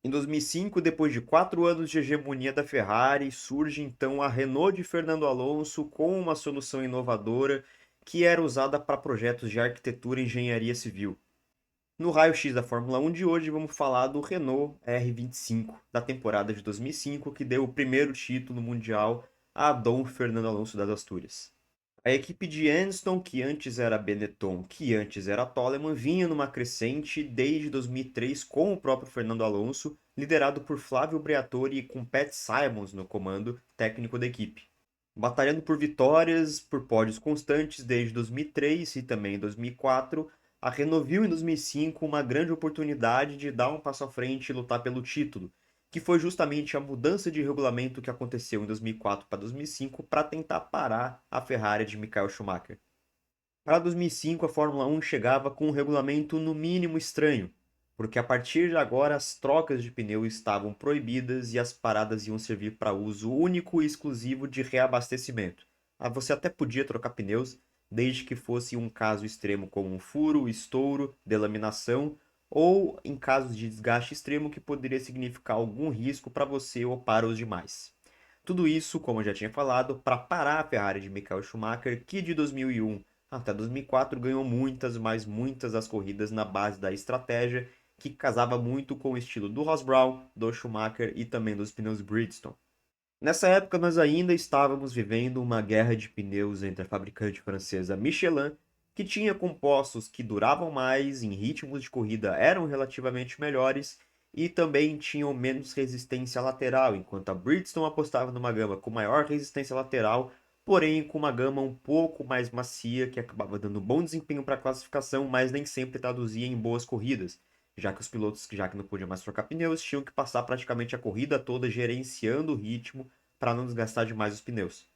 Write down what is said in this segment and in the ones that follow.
Em 2005, depois de 4 anos de hegemonia da Ferrari, surge então a Renault de Fernando Alonso com uma solução inovadora que era usada para projetos de arquitetura e engenharia civil. No raio-x da Fórmula 1 de hoje, vamos falar do Renault R25 da temporada de 2005, que deu o primeiro título mundial a Dom Fernando Alonso das Astúrias. A equipe de Anston, que antes era Benetton, que antes era Toleman, vinha numa crescente desde 2003 com o próprio Fernando Alonso, liderado por Flávio Briatore e com Pat Simons no comando técnico da equipe. Batalhando por vitórias, por pódios constantes desde 2003 e também 2004, a Renault viu em 2005 uma grande oportunidade de dar um passo à frente e lutar pelo título, que foi justamente a mudança de regulamento que aconteceu em 2004 para 2005 para tentar parar a Ferrari de Michael Schumacher. Para 2005, a Fórmula 1 chegava com um regulamento no mínimo estranho, porque a partir de agora as trocas de pneu estavam proibidas e as paradas iam servir para uso único e exclusivo de reabastecimento. Você até podia trocar pneus, desde que fosse um caso extremo como um furo, estouro, delaminação, ou em casos de desgaste extremo que poderia significar algum risco para você ou para os demais. Tudo isso, como eu já tinha falado, para parar a Ferrari de Michael Schumacher, que de 2001 até 2004 ganhou muitas, mas muitas das corridas na base da estratégia, que casava muito com o estilo do Ross Brown, do Schumacher e também dos pneus Bridgestone. Nessa época, nós ainda estávamos vivendo uma guerra de pneus entre a fabricante francesa Michelin, que tinha compostos que duravam mais, em ritmos de corrida eram relativamente melhores e também tinham menos resistência lateral, enquanto a Bridgestone apostava numa gama com maior resistência lateral, porém com uma gama um pouco mais macia, que acabava dando bom desempenho para a classificação, mas nem sempre traduzia em boas corridas, já que os pilotos, já que não podiam mais trocar pneus, tinham que passar praticamente a corrida toda gerenciando o ritmo para não desgastar demais os pneus.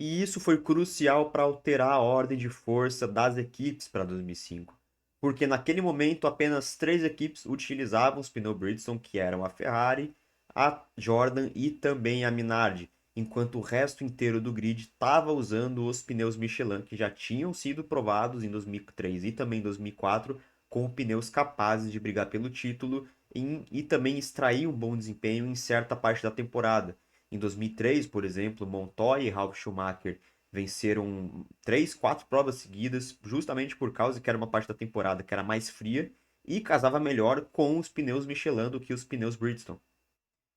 E isso foi crucial para alterar a ordem de força das equipes para 2005, porque naquele momento apenas 3 equipes utilizavam os pneus Bridgestone, que eram a Ferrari, a Jordan e também a Minardi, enquanto o resto inteiro do grid estava usando os pneus Michelin, que já tinham sido provados em 2003 e também em 2004, com pneus capazes de brigar pelo título e também extrair um bom desempenho em certa parte da temporada. Em 2003, por exemplo, Montoya e Ralf Schumacher venceram 3, 4 provas seguidas, justamente por causa que era uma parte da temporada que era mais fria e casava melhor com os pneus Michelin do que os pneus Bridgestone.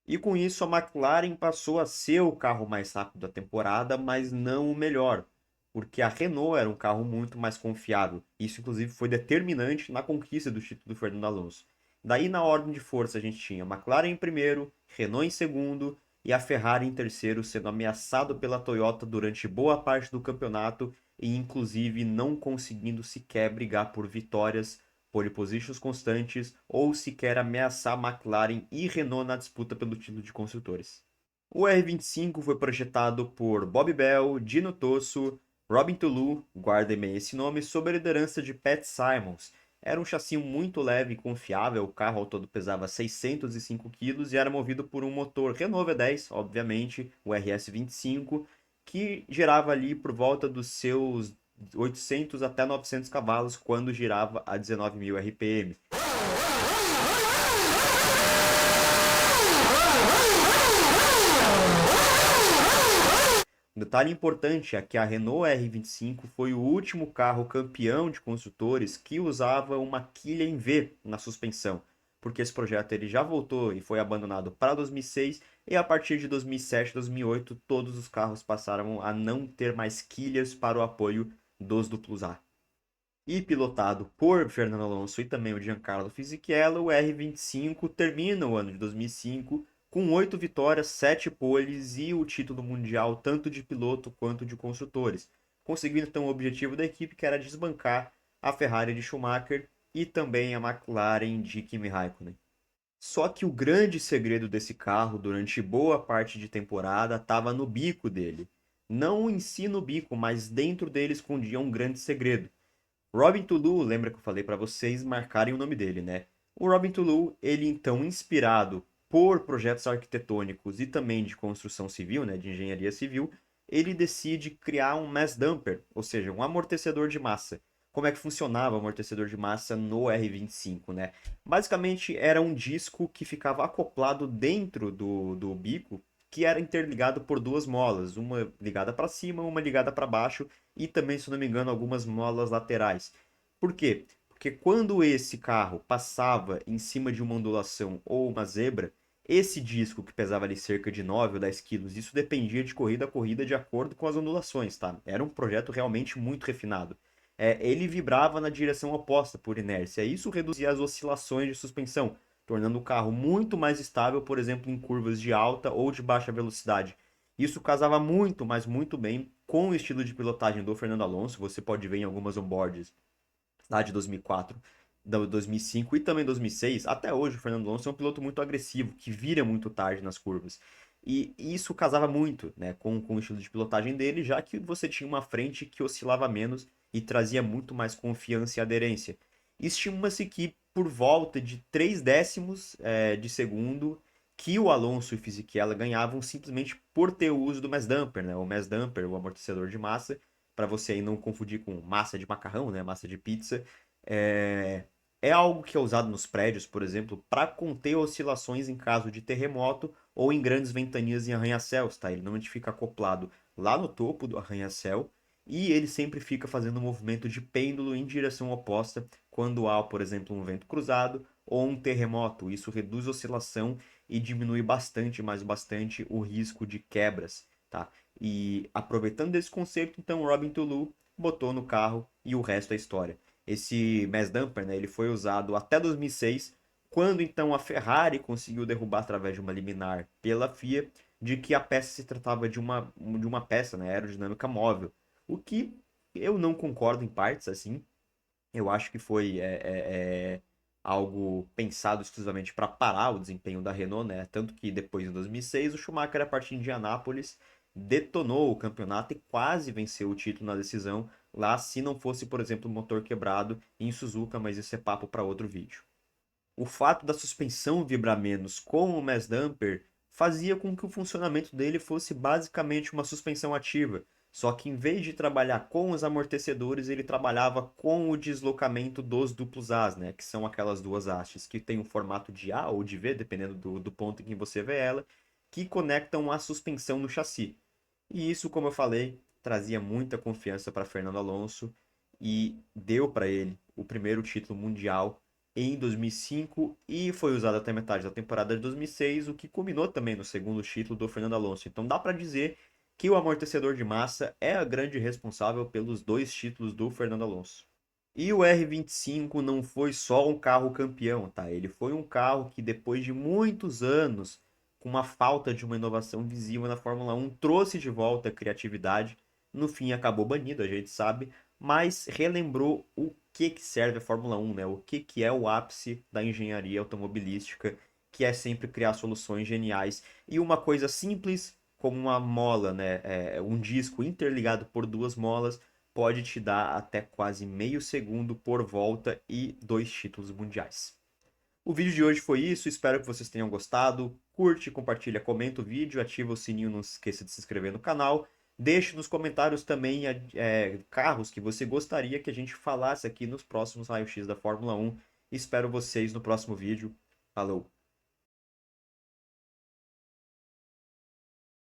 E com isso, a McLaren passou a ser o carro mais rápido da temporada, mas não o melhor, porque a Renault era um carro muito mais confiável. Isso, inclusive, foi determinante na conquista do título do Fernando Alonso. Daí, na ordem de força, a gente tinha a McLaren em primeiro, Renault em segundo e a Ferrari em terceiro, sendo ameaçado pela Toyota durante boa parte do campeonato e, inclusive, não conseguindo sequer brigar por vitórias, pole positions constantes ou sequer ameaçar McLaren e Renault na disputa pelo título de construtores. O R25 foi projetado por Bob Bell, Dino Tosso, Robin Toulouse, guardem bem esse nome, sob a liderança de Pat Simons. Era um chassi muito leve e confiável, o carro ao todo pesava 605 kg e era movido por um motor Renault V10, obviamente, o RS25, que girava ali por volta dos seus 800 até 900 cavalos quando girava a 19.000 RPM. Um detalhe importante é que a Renault R25 foi o último carro campeão de construtores que usava uma quilha em V na suspensão, porque esse projeto ele já voltou e foi abandonado para 2006 e a partir de 2007 2008 todos os carros passaram a não ter mais quilhas para o apoio dos duplos A. E pilotado por Fernando Alonso e também o Giancarlo Fisichella, o R25 termina o ano de 2005 com 8 vitórias, 7 poles e o título mundial tanto de piloto quanto de construtores, conseguindo então o objetivo da equipe que era desbancar a Ferrari de Schumacher e também a McLaren de Kimi Raikkonen. Só que o grande segredo desse carro durante boa parte de temporada estava no bico dele. Não em si no bico, mas dentro dele escondia um grande segredo. Robin Toulouse, lembra que eu falei para vocês marcarem o nome dele, né? O Robin Toulouse, ele então inspirado por projetos arquitetônicos e também de construção civil, né, de engenharia civil, ele decide criar um mass dumper, ou seja, um amortecedor de massa, como é que funcionava o amortecedor de massa no R25, né? Basicamente era um disco que ficava acoplado dentro do bico, que era interligado por duas molas, uma ligada para cima, uma ligada para baixo e também, se não me engano, algumas molas laterais. Por quê? Porque quando esse carro passava em cima de uma ondulação ou uma zebra, esse disco que pesava ali cerca de 9 ou 10 quilos, isso dependia de corrida a corrida de acordo com as ondulações, tá? Era um projeto realmente muito refinado. Ele vibrava na direção oposta por inércia. Isso reduzia as oscilações de suspensão, tornando o carro muito mais estável, por exemplo, em curvas de alta ou de baixa velocidade. Isso casava muito, mas muito bem com o estilo de pilotagem do Fernando Alonso. Você pode ver em algumas onboards lá de 2004, 2005 e também 2006. Até hoje, o Fernando Alonso é um piloto muito agressivo, que vira muito tarde nas curvas. E isso casava muito, né, com o estilo de pilotagem dele, já que você tinha uma frente que oscilava menos e trazia muito mais confiança e aderência. Estima-se que por volta de 3 décimos de segundo que o Alonso e o Fisichella ganhavam simplesmente por ter o uso do mass damper, né? O mass damper, o amortecedor de massa, para você aí não confundir com massa de macarrão, né? Massa de pizza, é, é algo que é usado nos prédios, por exemplo, para conter oscilações em caso de terremoto ou em grandes ventanias em arranha-céus, tá? Ele normalmente fica acoplado lá no topo do arranha-céu e ele sempre fica fazendo um movimento de pêndulo em direção oposta quando há, por exemplo, um vento cruzado ou um terremoto. Isso reduz a oscilação e diminui bastante, mas bastante, o risco de quebras, tá? E aproveitando desse conceito, então, Robin Tulu botou no carro e o resto é história. Esse mass damper, né, ele foi usado até 2006, quando então a Ferrari conseguiu derrubar através de uma liminar pela FIA de que a peça se tratava de uma peça, né, aerodinâmica móvel. O que eu não concordo em partes, assim. Eu acho que foi algo pensado exclusivamente para parar o desempenho da Renault, né? Tanto que depois, em 2006, o Schumacher, a partir de Indianápolis, detonou o campeonato e quase venceu o título na decisão lá, se não fosse, por exemplo, o motor quebrado em Suzuka, mas isso é papo para outro vídeo. O fato da suspensão vibrar menos com o mass damper fazia com que o funcionamento dele fosse basicamente uma suspensão ativa, só que em vez de trabalhar com os amortecedores, ele trabalhava com o deslocamento dos duplos As, né? Que são aquelas duas hastes que têm um formato de A ou de V, dependendo do ponto em que você vê ela, que conectam a suspensão no chassi. E isso, como eu falei, trazia muita confiança para Fernando Alonso e deu para ele o primeiro título mundial em 2005 e foi usado até metade da temporada de 2006, o que culminou também no segundo título do Fernando Alonso. Então dá para dizer que o amortecedor de massa é a grande responsável pelos dois títulos do Fernando Alonso. E o R25 não foi só um carro campeão, tá? Ele foi um carro que depois de muitos anos, com uma falta de uma inovação visível na Fórmula 1, trouxe de volta a criatividade. No fim acabou banido, a gente sabe, mas relembrou o que serve a Fórmula 1, né? O que é o ápice da engenharia automobilística, que é sempre criar soluções geniais. E uma coisa simples como uma mola, né? Um disco interligado por duas molas pode te dar até quase meio segundo por volta e dois títulos mundiais. O vídeo de hoje foi isso, espero que vocês tenham gostado. Curte, compartilha, comenta o vídeo, ativa o sininho, não se esqueça de se inscrever no canal. Deixe nos comentários também carros que você gostaria que a gente falasse aqui nos próximos raio-x da Fórmula 1. Espero vocês no próximo vídeo. Falou!